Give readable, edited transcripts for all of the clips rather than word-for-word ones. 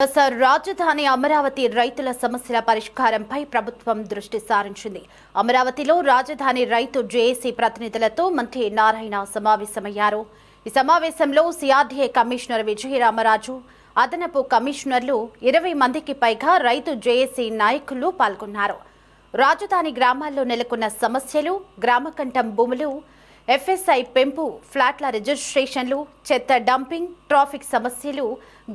రాజధాని అమరావతి రైతుల సమస్యల పరిష్కారంపై ప్రభుత్వం దృష్టి సారించింది. అమరావతిలో రాజధాని రైతు జేఏసీ ప్రతినిధులతో మంత్రి నారాయణ సమావేశమయ్యారు. ఈ సమావేశంలో సిఆర్డీఏ కమిషనర్ విజయరామరాజు, అదనపు కమిషనర్లు 20 మందికి పైగా రైతు జేఏసీ నాయకులు పాల్గొన్నారు. రాజధాని గ్రామాల్లో నెలకొన్న సమస్యలు, గ్రామకంఠం భూములు, ఎఫ్ఎస్ఐ పెంపు, ఫ్లాట్ల రిజిస్ట్రేషన్లు, చెత్త డంపింగ్, ట్రాఫిక్ సమస్యలు,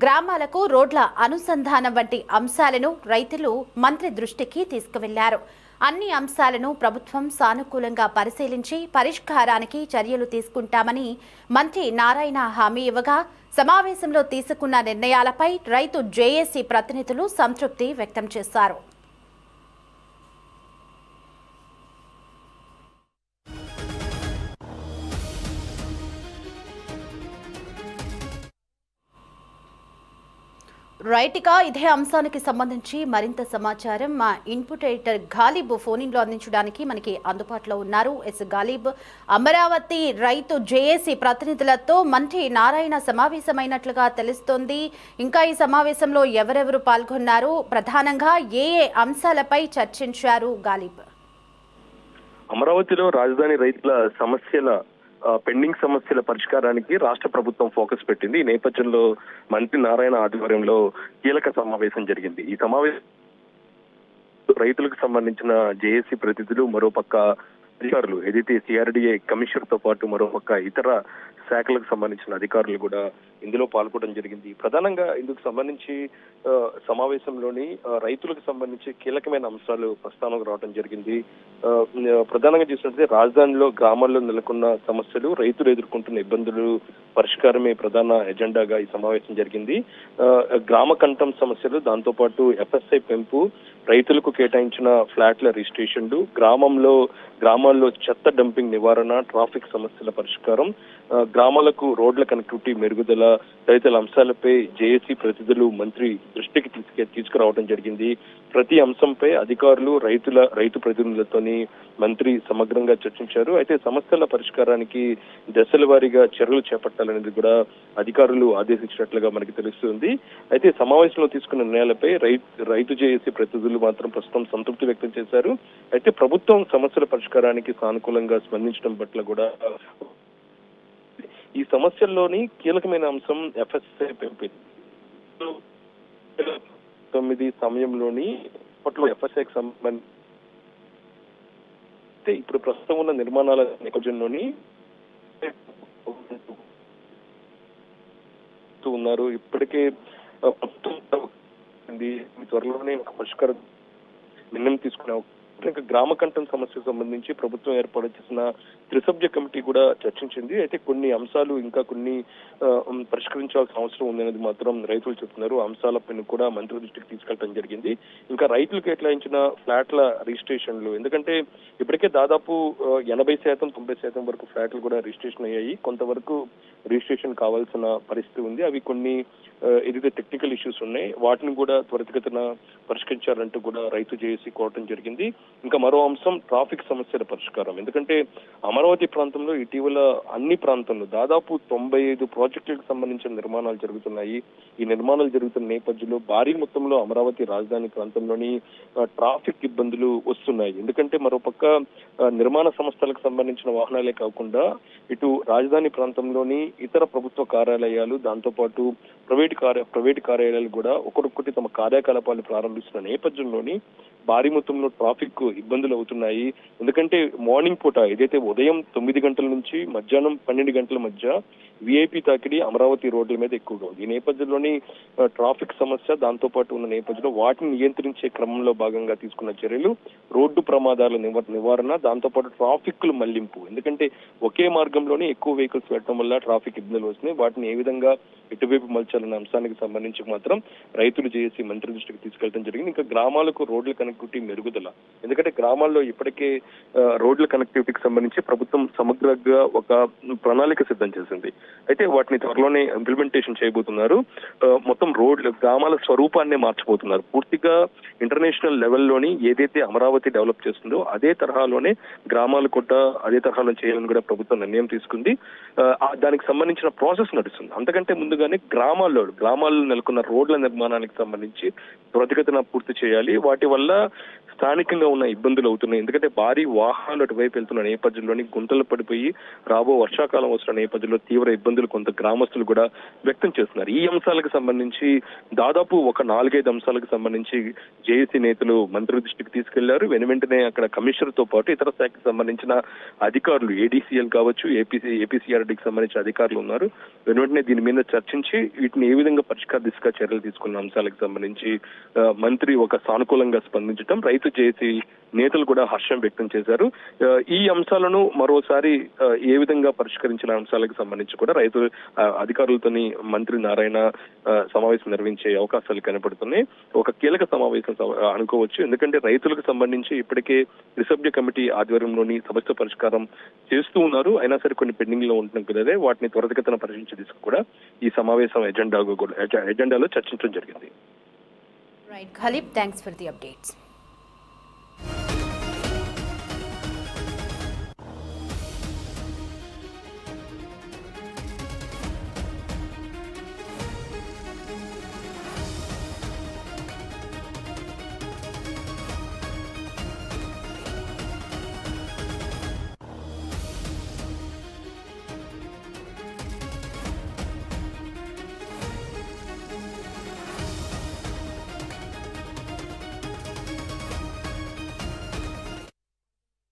గ్రామాలకు రోడ్ల అనుసంధానం వంటి అంశాలను రైతులు మంత్రి దృష్టికి తీసుకువెళ్లారు. అన్ని అంశాలను ప్రభుత్వం సానుకూలంగా పరిశీలించి పరిష్కారానికి చర్యలు తీసుకుంటామని మంత్రి నారాయణ హామీ ఇవ్వగా, సమావేశంలో తీసుకున్న నిర్ణయాలపై రైతు జేఏసీ ప్రతినిధులు సంతృప్తి వ్యక్తం చేశారు. రైట్గా ఇదే అంశానికి సంబంధించి మరింత సమాచారం మా ఇన్పుట్ ఎడిటర్ గాలిబ్ ఫోన్లో అందించడానికి మనకి అందుబాటులో ఉన్నారు. గాలిబ్, అమరావతి రైతు జేఏసీ ప్రతినిధులతో మంత్రి నారాయణ సమావేశమైనట్లుగా తెలుస్తోంది. ఇంకా ఈ సమావేశంలో ఎవరెవరు పాల్గొన్నారు, ప్రధానంగా ఏ అంశాలపై చర్చించారు? గాలిబ్, అమరావతిలో రాజధాని రైతుల పెండింగ్ సమస్యల పరిష్కారానికి రాష్ట్ర ప్రభుత్వం ఫోకస్ పెట్టింది. ఈ నేపథ్యంలో మంత్రి నారాయణ ఆధ్వర్యంలో కీలక సమావేశం జరిగింది. ఈ సమావేశం రైతులకు సంబంధించిన జేఏసీ ప్రతినిధులు, మరోపక్క అధికారులు, ఏదైతే సిఆర్డీఏ కమిషనర్ తో పాటు మరోపక్క ఇతర శాఖలకు సంబంధించిన అధికారులు కూడా ఇందులో పాల్గొనడం జరిగింది. ప్రధానంగా ఇందుకు సంబంధించి సమావేశంలోని రైతులకు సంబంధించి కీలకమైన అంశాలు ప్రస్తావనకు రావడం జరిగింది. ప్రధానంగా చూసినట్లయితే రాజధానిలో గ్రామాల్లో నెలకొన్న సమస్యలు, రైతులు ఎదుర్కొంటున్న ఇబ్బందులు పరిష్కారమే ప్రధాన ఎజెండాగా ఈ సమావేశం జరిగింది. గ్రామ కంఠం సమస్యలు, దాంతోపాటు ఎఫ్ఎస్ఐ పెంపు, రైతులకు కేటాయించిన ఫ్లాట్ల రిజిస్ట్రేషన్లు, గ్రామాల్లో చెత్త డంపింగ్ నివారణ, ట్రాఫిక్ సమస్యల పరిష్కారం, గ్రామాలకు రోడ్ల కనెక్టివిటీ మెరుగుదల తదితర అంశాలపై జేఏసీ ప్రతినిధులు మంత్రి దృష్టికి తీసుకురావడం జరిగింది. ప్రతి అంశంపై అధికారులు, రైతు ప్రతినిధులతోని మంత్రి సమగ్రంగా చర్చించారు. అయితే సమస్యల పరిష్కారానికి దశల వారీగా చర్యలు చేపట్టాలనేది కూడా అధికారులు ఆదేశించినట్లుగా మనకి తెలుస్తుంది. అయితే సమావేశంలో తీసుకున్న నిర్ణయాలపై రైతు జేఏసీ ప్రతినిధులు మాత్రం ప్రస్తుతం సంతృప్తి వ్యక్తం చేశారు. అయితే ప్రభుత్వం సమస్యల పరిష్కారానికి సానుకూలంగా స్పందించడం పట్ల కూడా ఈ సమస్యల్లోని కీలకమైన అంశం ఎఫ్ఎస్ఐ పెంపు. 9 సమయంలోని అప్పట్లో ఎఫ్ఎస్ఐకి సంబంధించి ఇప్పుడు ప్రస్తుతం ఉన్న నిర్మాణాల నేపథ్యంలోని ఉన్నారు. ఇప్పటికే త్వరలోనే పరిష్కారం నిర్ణయం తీసుకునే గ్రామ కంఠం సమస్యకు సంబంధించి ప్రభుత్వం ఏర్పాటు చేసిన త్రిసభ్య కమిటీ కూడా చర్చించింది. అయితే కొన్ని అంశాలు ఇంకా కొన్ని పరిష్కరించాల్సిన అవసరం ఉందనేది మాత్రం రైతులు చెప్తున్నారు. అంశాలపైన కూడా మంత్రి దృష్టికి తీసుకెళ్లడం జరిగింది. ఇంకా రైతులకు కేటాయించిన ఫ్లాట్ల రిజిస్ట్రేషన్లు, ఎందుకంటే ఇప్పటికే దాదాపు 80%, 90% వరకు ఫ్లాట్లు కూడా రిజిస్ట్రేషన్ అయ్యాయి. కొంతవరకు రిజిస్ట్రేషన్ కావాల్సిన పరిస్థితి ఉంది. అవి కొన్ని ఏదైతే టెక్నికల్ ఇష్యూస్ ఉన్నాయి వాటిని కూడా త్వరితగతిన పరిష్కరించాలంటూ కూడా రైతు జేఏసీ కోరటం జరిగింది. ఇంకా మరో అంశం ట్రాఫిక్ సమస్యల పరిష్కారం. ఎందుకంటే అమరావతి ప్రాంతంలో ఇటీవల అన్ని ప్రాంతాల్లో దాదాపు 95 ప్రాజెక్టులకు సంబంధించిన నిర్మాణాలు జరుగుతున్నాయి. ఈ నిర్మాణాలు జరుగుతున్న నేపథ్యంలో భారీ మొత్తంలో అమరావతి రాజధాని ప్రాంతంలోని ట్రాఫిక్ ఇబ్బందులు వస్తున్నాయి. ఎందుకంటే మరోపక్క నిర్మాణ సంస్థలకు సంబంధించిన వాహనాలే కాకుండా ఇటు రాజధాని ప్రాంతంలోని ఇతర ప్రభుత్వ కార్యాలయాలు, దాంతోపాటు ప్రైవేట్ కార్యాలయాలు కూడా ఒకరొక్కటి తమ కార్యకలాపాలు ప్రారంభిస్తున్న నేపథ్యంలోని భారీ మొత్తంలో ట్రాఫిక్ ఇబ్బందులు అవుతున్నాయి. ఎందుకంటే మార్నింగ్ పూట ఏదైతే ఉదయం 9 గంటల నుంచి మధ్యాహ్నం 12 గంటల మధ్య విఐపి తాకిడి అమరావతి రోడ్ల మీద ఎక్కువగా ఉంది. ఈ నేపథ్యంలోని ట్రాఫిక్ సమస్య, దాంతో పాటు ఉన్న నేపథ్యంలో వాటిని నియంత్రించే క్రమంలో భాగంగా తీసుకున్న చర్యలు రోడ్డు ప్రమాదాల నివారణ, దాంతోపాటు ట్రాఫిక్ మళ్లింపు. ఎందుకంటే ఒకే మార్గంలోనే ఎక్కువ వెహికల్స్ పెట్టడం వల్ల ట్రాఫిక్ ఇబ్బందులు వస్తున్నాయి. వాటిని ఏ విధంగా ఎటువైపు మలచాలన్న అంశానికి సంబంధించి మాత్రం రైతులు చేసి మంత్రి దృష్టికి తీసుకెళ్లడం జరిగింది. ఇంకా గ్రామాలకు రోడ్ల కనెక్టివిటీ మెరుగుదల, ఎందుకంటే గ్రామాల్లో ఇప్పటికే రోడ్ల కనెక్టివిటీకి సంబంధించి ప్రభుత్వం సమగ్రంగా ఒక ప్రణాళిక సిద్ధం చేసింది. అయితే వాటిని త్వరలోనే ఇంప్లిమెంటేషన్ చేయబోతున్నారు. మొత్తం రోడ్లు గ్రామాల స్వరూపాన్ని మార్చబోతున్నారు. పూర్తిగా ఇంటర్నేషనల్ లెవెల్లోని ఏదైతే అమరావతి డెవలప్ చేస్తుందో అదే తరహాలోనే గ్రామాలు కూడా అదే తరహాలో చేయాలని కూడా ప్రభుత్వం నిర్ణయం తీసుకుంది. దానికి సంబంధించిన ప్రాసెస్ నడుస్తుంది. అంతకంటే ముందుగానే గ్రామాల్లో నెలకొన్న రోడ్ల నిర్మాణానికి సంబంధించి త్వరితగతిన పూర్తి చేయాలి. వాటి వల్ల స్థానికంగా ఉన్న ఇబ్బందులు అవుతున్నాయి. ఎందుకంటే భారీ వాహనాలు అటువైపు వెళ్తున్న నేపథ్యంలోని గుంటలు పడిపోయి రాబో వర్షాకాలం వస్తున్న నేపథ్యంలో తీవ్ర ఇబ్బందులు కొంత గ్రామస్తులు కూడా వ్యక్తం చేస్తున్నారు. ఈ అంశాలకు సంబంధించి దాదాపు ఒక 4-5 అంశాలకు సంబంధించి జేఏసీ నేతలు మంత్రి దృష్టికి తీసుకెళ్లారు. వెంటనే అక్కడ కమిషనర్ తో పాటు ఇతర శాఖకు సంబంధించిన అధికారులు ఏడీసీఎల్ కావచ్చు, ఏపీసీఆర్డీకి సంబంధించిన అధికారులు ఉన్నారు. వెంటనే దీని మీద చర్చించి వీటిని ఏ విధంగా పరిష్కార దిశగా చర్యలు తీసుకున్న అంశాలకు సంబంధించి మంత్రి ఒక సానుకూలంగా స్పందించడం, రైతు చేసి నేతలు కూడా హర్షం వ్యక్తం చేశారు. ఈ అంశాలను మరోసారి ఏ విధంగా పరిష్కరించిన అంశాలకు సంబంధించి కూడా రైతు అధికారులతోని మంత్రి నారాయణ సమావేశం నిర్వహించే అవకాశాలు కనపడుతున్నాయి. ఒక కీలక సమావేశం అనుకోవచ్చు. ఎందుకంటే రైతులకు సంబంధించి ఇప్పటికే త్రిసభ్య కమిటీ ఆధ్వర్యంలోని సమస్య పరిష్కారం చేస్తూ ఉన్నారు. అయినా సరే కొన్ని పెండింగ్ లో ఉంటున్నాం కదా, వాటిని త్వరితగతిన పరిశీలించే దిశకు కూడా ఈ సమావేశం ఎజెండాలో చర్చించడం జరిగింది. Right Khalib, thanks for the updates.